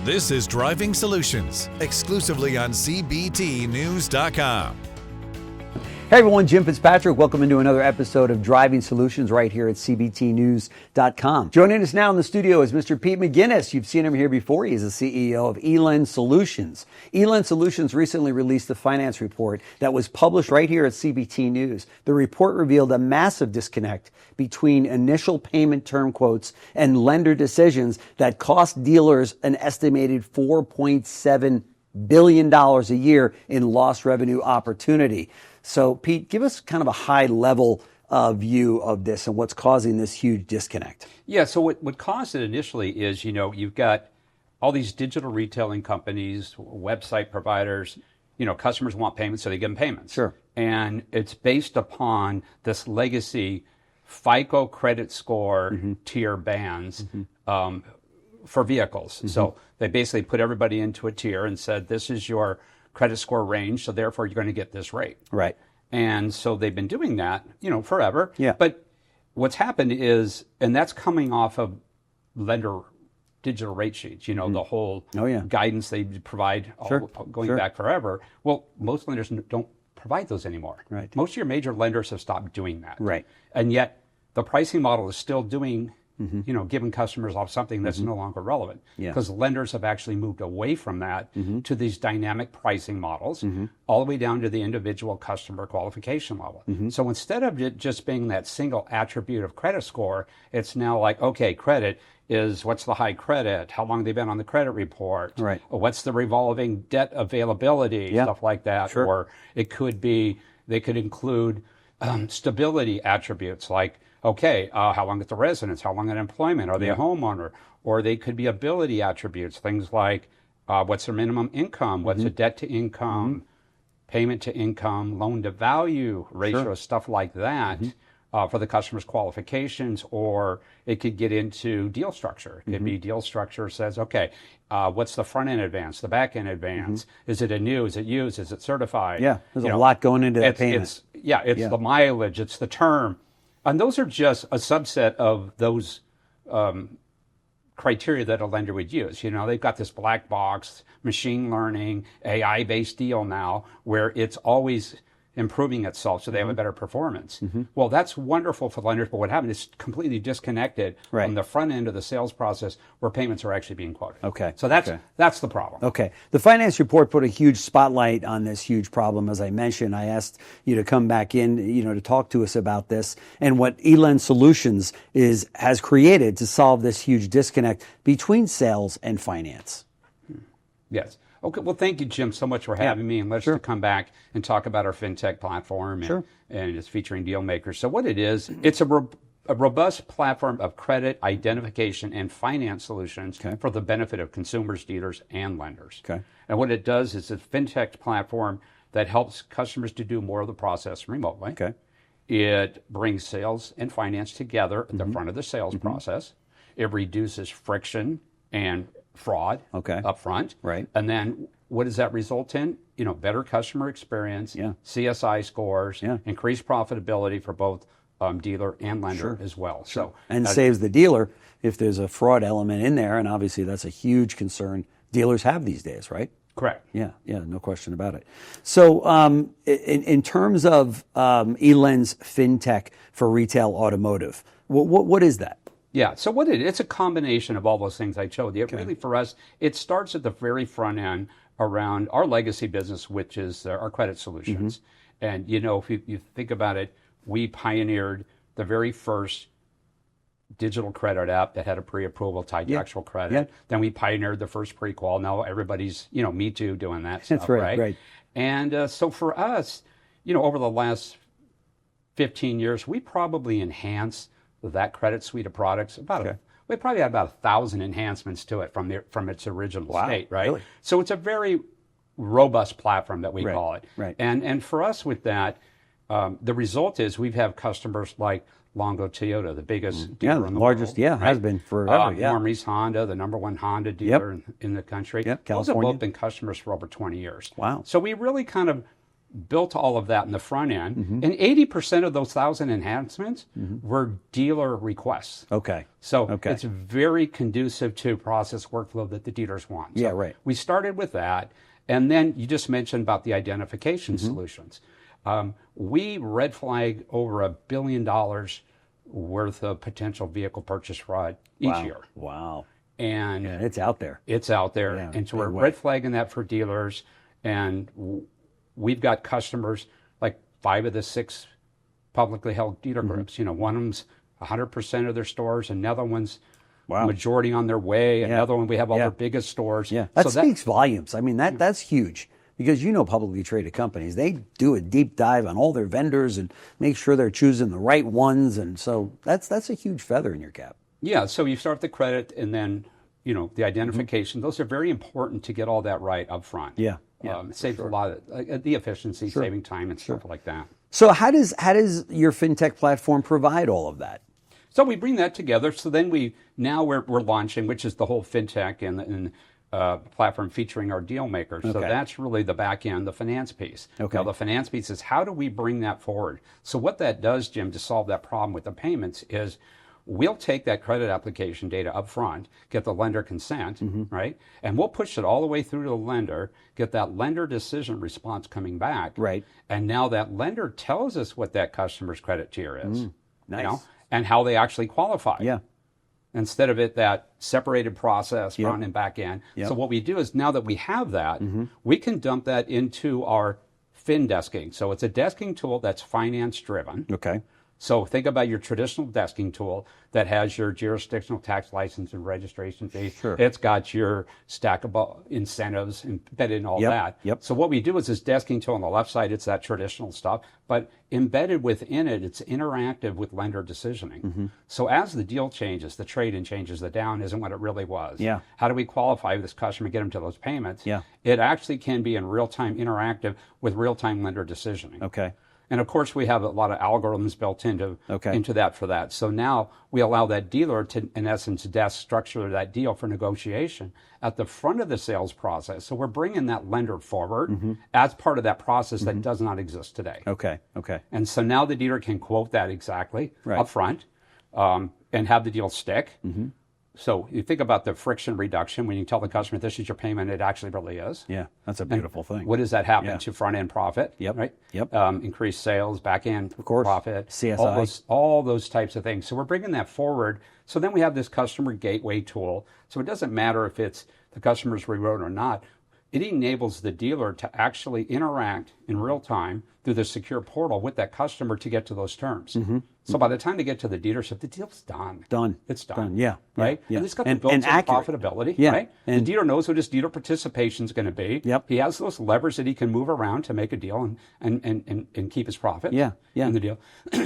This is Driving Solutions, exclusively on CBTNews.com. Hey everyone, Jim Fitzpatrick. Welcome into another episode of Driving Solutions right here at CBTNews.com. Joining us now in the studio is Mr. Pete MacInnis. You've seen him here before. He's the CEO of eLEND Solutions. eLEND Solutions recently released a finance report that was published right here at CBT News. The report revealed a massive disconnect between initial payment term quotes and lender decisions that cost dealers an estimated $4.7 billion a year in lost revenue opportunity. So, Pete, give us kind of a high-level view of this and what's causing this huge disconnect. Yeah, so what caused it initially is, you've got all these digital retailing companies, website providers, customers want payments, so they give them payments. Sure. And it's based upon this legacy FICO credit score tier bands for vehicles. So they basically put everybody into a tier and said, this is your credit score range, so therefore you're going to get this rate. Right. And so they've been doing that, forever. Yeah. But what's happened is, and that's coming off of lender digital rate sheets, the whole guidance they provide going back forever. Well, most lenders don't provide those anymore. Right. Most of your major lenders have stopped doing that. Right. And yet the pricing model is still doing giving customers off something that's no longer relevant. Because lenders have actually moved away from that to these dynamic pricing models, all the way down to the individual customer qualification level. So instead of it just being that single attribute of credit score, it's now like, okay, credit is what's the high credit, how long have they been on the credit report, what's the revolving debt availability, stuff like that. Sure. Or it could be, they could include stability attributes like, okay, how long at the residence, how long at employment, are they a homeowner? Or they could be ability attributes, things like what's their minimum income, what's the debt to income, payment to income, loan to value ratio, stuff like that for the customer's qualifications. Or it could get into deal structure. It could be deal structure says, okay, what's the front end advance, the back end advance? Is it a new, is it used, is it certified? Yeah, there's a lot going into that payment. It's the mileage, it's the term. And those are just a subset of those criteria that a lender would use. They've got this black box, machine learning, AI-based deal now, where it's always improving itself so they have a better performance. Well, that's wonderful for lenders, but what happened is completely disconnected from the front end of the sales process where payments are actually being quoted. Okay. So that's the problem. Okay. The finance report put a huge spotlight on this huge problem. As I mentioned, I asked you to come back in, to talk to us about this and what eLEND Solutions has created to solve this huge disconnect between sales and finance. Yes. Okay, well, thank you, Jim, so much for having me, and let's come back and talk about our fintech platform and it's featuring deal makers. So what it is, it's a robust platform of credit identification and finance solutions for the benefit of consumers, dealers, and lenders. Okay. And what it does is it's a fintech platform that helps customers to do more of the process remotely. Okay. It brings sales and finance together at the front of the sales process. It reduces friction and fraud up front. Right. And then what does that result in? Better customer experience, CSI scores, increased profitability for both dealer and lender as well. So and saves the dealer if there's a fraud element in there, and obviously that's a huge concern dealers have these days, right? Correct. Yeah, no question about it. So in terms of eLEND's fintech for retail automotive, what is that? Yeah, so it's a combination of all those things I showed you. Really, for us, it starts at the very front end around our legacy business, which is our credit solutions. And, if you think about it, we pioneered the very first digital credit app that had a pre-approval tied to actual credit. Then we pioneered the first pre-qual. Now everybody's, Me Too doing that stuff, That's right? And so for us, over the last 15 years, we probably enhanced that credit suite of products we probably had about 1,000 enhancements to it from its original state, right? Really? So it's a very robust platform that we call it. Right. And for us with that, the result is we have customers like Longo Toyota, the biggest dealer in the largest, world. has been forever. Maurice Honda, the number one Honda dealer in the country. Yep. Those have California. both been customers for over 20 years. Wow. So we really kind of built all of that in the front end, and 80% of those 1,000 enhancements were dealer requests. Okay. So it's very conducive to process workflow that the dealers want. So yeah, right. We started with that, and then you just mentioned about the identification solutions. We red flag over $1 billion worth of potential vehicle purchase fraud each year. Wow. And it's out there. It's out there. Yeah, and so we're red flagging that for dealers. And we've got customers, like 5 of the 6 publicly held dealer groups. You know, one of them's 100% of their stores, another one's majority on their way, another one we have all their biggest stores. Yeah, that speaks volumes. I mean, that's huge. Because publicly traded companies, they do a deep dive on all their vendors and make sure they're choosing the right ones. And so that's a huge feather in your cap. Yeah, so you start the credit and then, the identification. Those are very important to get all that right up front. Yeah. It saves a lot of the efficiency, saving time and stuff like that. So how does your fintech platform provide all of that? So we bring that together. So then we're launching, which is the whole fintech and platform featuring our deal makers. So that's really the back end, the finance piece. Okay. Now the finance piece is how do we bring that forward? So what that does, Jim, to solve that problem with the payments is we'll take that credit application data up front, get the lender consent, right? And we'll push it all the way through to the lender, get that lender decision response coming back. Right. And now that lender tells us what that customer's credit tier is. Nice. And how they actually qualify. Yeah. Instead of it that separated process, front and back end. Yep. So what we do is now that we have that, we can dump that into our fin desking. So it's a desking tool that's finance driven. Okay. So think about your traditional desking tool that has your jurisdictional tax license and registration fee. Sure. It's got your stackable incentives embedded in all that. Yep. So what we do is this desking tool on the left side, it's that traditional stuff, but embedded within it, it's interactive with lender decisioning. So as the deal changes, the trade-in changes, the down isn't what it really was. Yeah. How do we qualify this customer, get them to those payments? Yeah. It actually can be in real-time interactive with real-time lender decisioning. Okay. And of course, we have a lot of algorithms built into that for that. So now we allow that dealer to, in essence, desk structure that deal for negotiation at the front of the sales process. So we're bringing that lender forward as part of that process that does not exist today. Okay. Okay. And so now the dealer can quote that exactly up front and have the deal stick. So you think about the friction reduction when you tell the customer this is your payment, it actually really is. Yeah, that's a beautiful thing. What does that happen to front end profit? Yep. Right. Yep. Increased sales, back end course. profit, CSI, all those types of things. So we're bringing that forward. So then we have this customer gateway tool. So it doesn't matter if it's the customer's rewrote or not. It enables the dealer to actually interact in real time through the secure portal with that customer to get to those terms. So by the time they get to the dealership, the deal's done. It's done. Yeah. Right? Yeah. And it's got the built-in profitability. Yeah. Right? And the dealer knows what his dealer participation is going to be. Yep. He has those levers that he can move around to make a deal and keep his profit in the deal.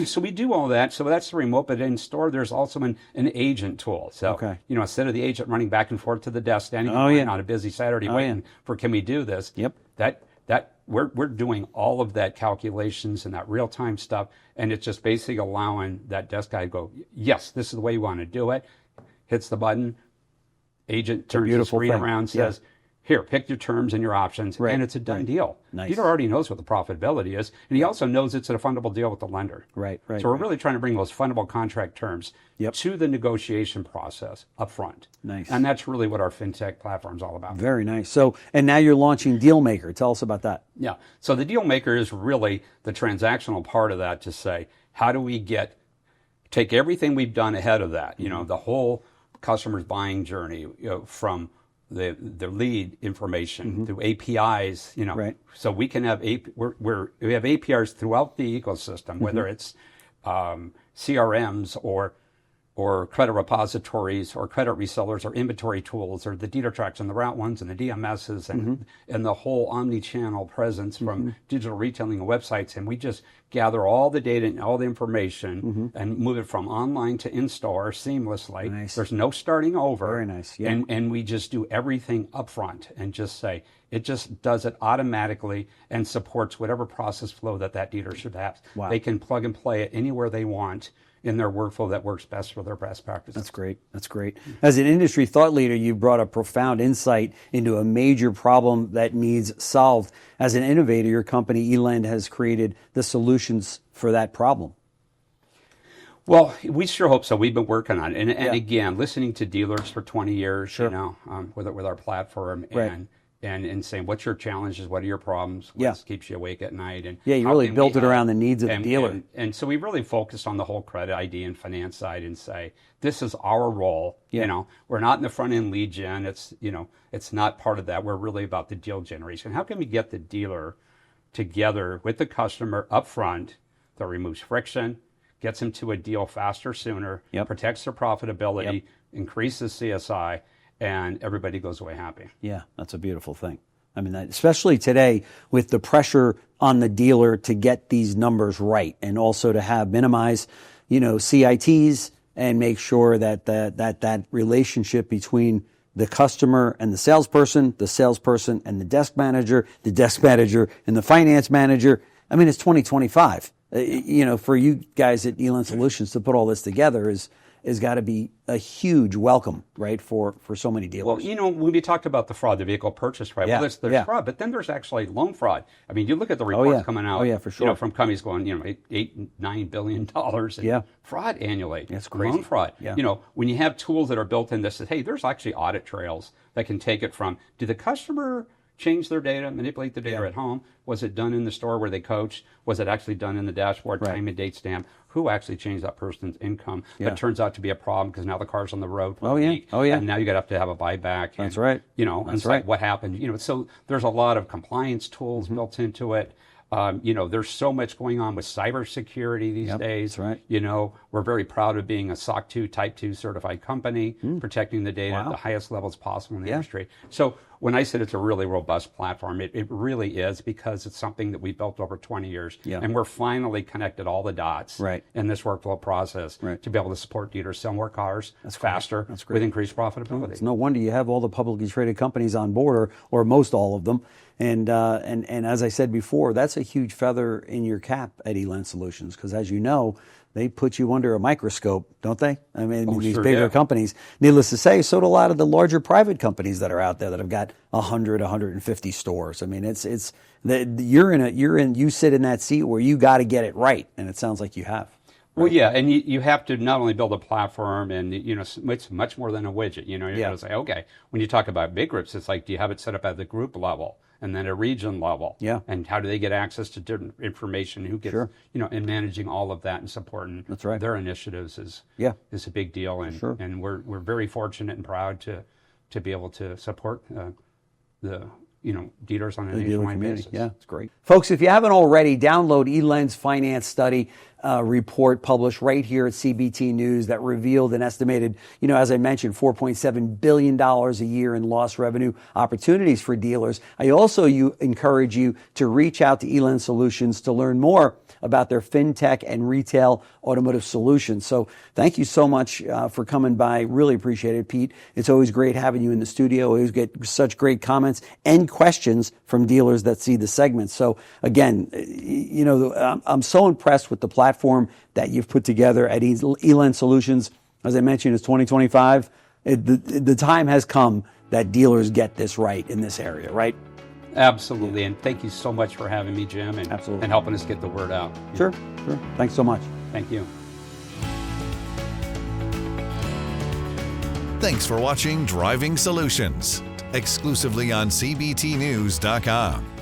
So we do all that. So that's the remote, but in store, there's also an agent tool. So, instead of the agent running back and forth to the desk, standing on a busy Saturday waiting for, can we do this? That we're doing all of that calculations and that real-time stuff, and it's just basically allowing that desk guy to go, yes, this is the way you want to do it, hits the button, agent turns the screen around, says, here, pick your terms and your options, and it's a done deal. Nice. Dealer already knows what the profitability is, and he also knows it's a fundable deal with the lender. Right. So we're really trying to bring those fundable contract terms to the negotiation process up front. Nice. And that's really what our fintech platform is all about. Very nice. So, and now you're launching Deal Maker. Tell us about that. Yeah. So the Deal Maker is really the transactional part of that to say, how do we take everything we've done ahead of that, the whole customer's buying journey, from the lead information through APIs, so we can have we have APIs throughout the ecosystem, whether it's CRMs or credit repositories or credit resellers or inventory tools or the dealer tracks and the route ones and the DMSs and the whole omni-channel presence from digital retailing and websites. And we just gather all the data and all the information and move it from online to in-store seamlessly. Nice. There's no starting over. Very nice. Yeah. And we just do everything up front and just say, it just does it automatically and supports whatever process flow that dealer should have. Wow. They can plug and play it anywhere they want. in their workflow that works best for their best practices. That's great. That's great. As an industry thought leader, you brought a profound insight into a major problem that needs solved. As an innovator, your company, eLEND, has created the solutions for that problem. Well, we sure hope so. We've been working on it. And again, listening to dealers for 20 years, you know, with our platform and saying, what's your challenges? What are your problems? What keeps you awake at night? And you really built it around the needs of the dealer. And so we really focused on the whole credit ID and finance side and say, this is our role. You know, we're not in the front end lead gen. It's, you know, it's not part of that. We're really about the deal generation. How can we get the dealer together with the customer up front that removes friction, gets them to a deal faster, sooner, protects their profitability, increases CSI, and everybody goes away happy. Yeah, that's a beautiful thing. I mean, especially today with the pressure on the dealer to get these numbers right, and also to have minimize, you know, CITs and make sure that that relationship between the customer and the salesperson and the desk manager and the finance manager. I mean, it's 2025. You know, for you guys at eLEND Solutions to put all this together is got to be a huge welcome, right, for so many dealers. Well, you know, when we talked about the fraud, the vehicle purchase fraud, well, there's fraud, but then there's actually loan fraud. I mean, you look at the reports coming out, for sure. You know, from companies going, you know, $8-9 billion in fraud annually. That's crazy. Loan fraud. You know, when you have tools that are built in this, hey, there's actually audit trails that can take it from, did the customer change their data, manipulate the data at home? Was it done in the store where they coached? Was it actually done in the dashboard, time and date stamp? Who actually changed that person's income? That turns out to be a problem because now the car's on the road for a week. And now you got to have a buyback. And, that's right. You know, and so what happened? You know, so there's a lot of compliance tools built into it. You know, there's so much going on with cybersecurity these days. That's right. You know, we're very proud of being a SOC 2 Type 2 certified company, protecting the data at the highest levels possible in the industry. So when I said it's a really robust platform, it really is, because it's something that we built over 20 years. And we're finally connected all the dots in this workflow process to be able to support dealers sell more cars faster with increased profitability. It's no wonder you have all the publicly traded companies on board, or most all of them. And as I said before, that's a huge feather in your cap at eLEND Solutions, because as you know, they put you under a microscope, don't they? I mean, these bigger companies. Needless to say, so do a lot of the larger private companies that are out there that have got 100, 150 stores. I mean, you sit in that seat where you got to get it right, and it sounds like you have. Well, yeah, and you have to not only build a platform, and you know, it's much more than a widget. You know, you're going to say, okay, when you talk about big groups, it's like, do you have it set up at the group level and then a region level? And how do they get access to different information? Who gets, you know, and managing all of that and supporting their initiatives is a big deal. And and we're very fortunate and proud to be able to support the dealers on a nationwide basis. Yeah, it's great. Folks, if you haven't already, download eLEND's finance study report published right here at CBT News that revealed an estimated, as I mentioned, $4.7 billion a year in lost revenue opportunities for dealers. I also encourage you to reach out to eLEND Solutions to learn more about their fintech and retail automotive solutions. So thank you so much for coming by. Really appreciate it, Pete. It's always great having you in the studio. We always get such great comments and questions from dealers that see the segment. So again, I'm so impressed with the platform that you've put together at eLEND Solutions. As I mentioned, it's 2025. The time has come that dealers get this right in this area, right? Absolutely, and thank you so much for having me, Jim, and helping us get the word out. Sure. Thanks so much. Thank you. Thanks for watching Driving Solutions, exclusively on CBTNews.com.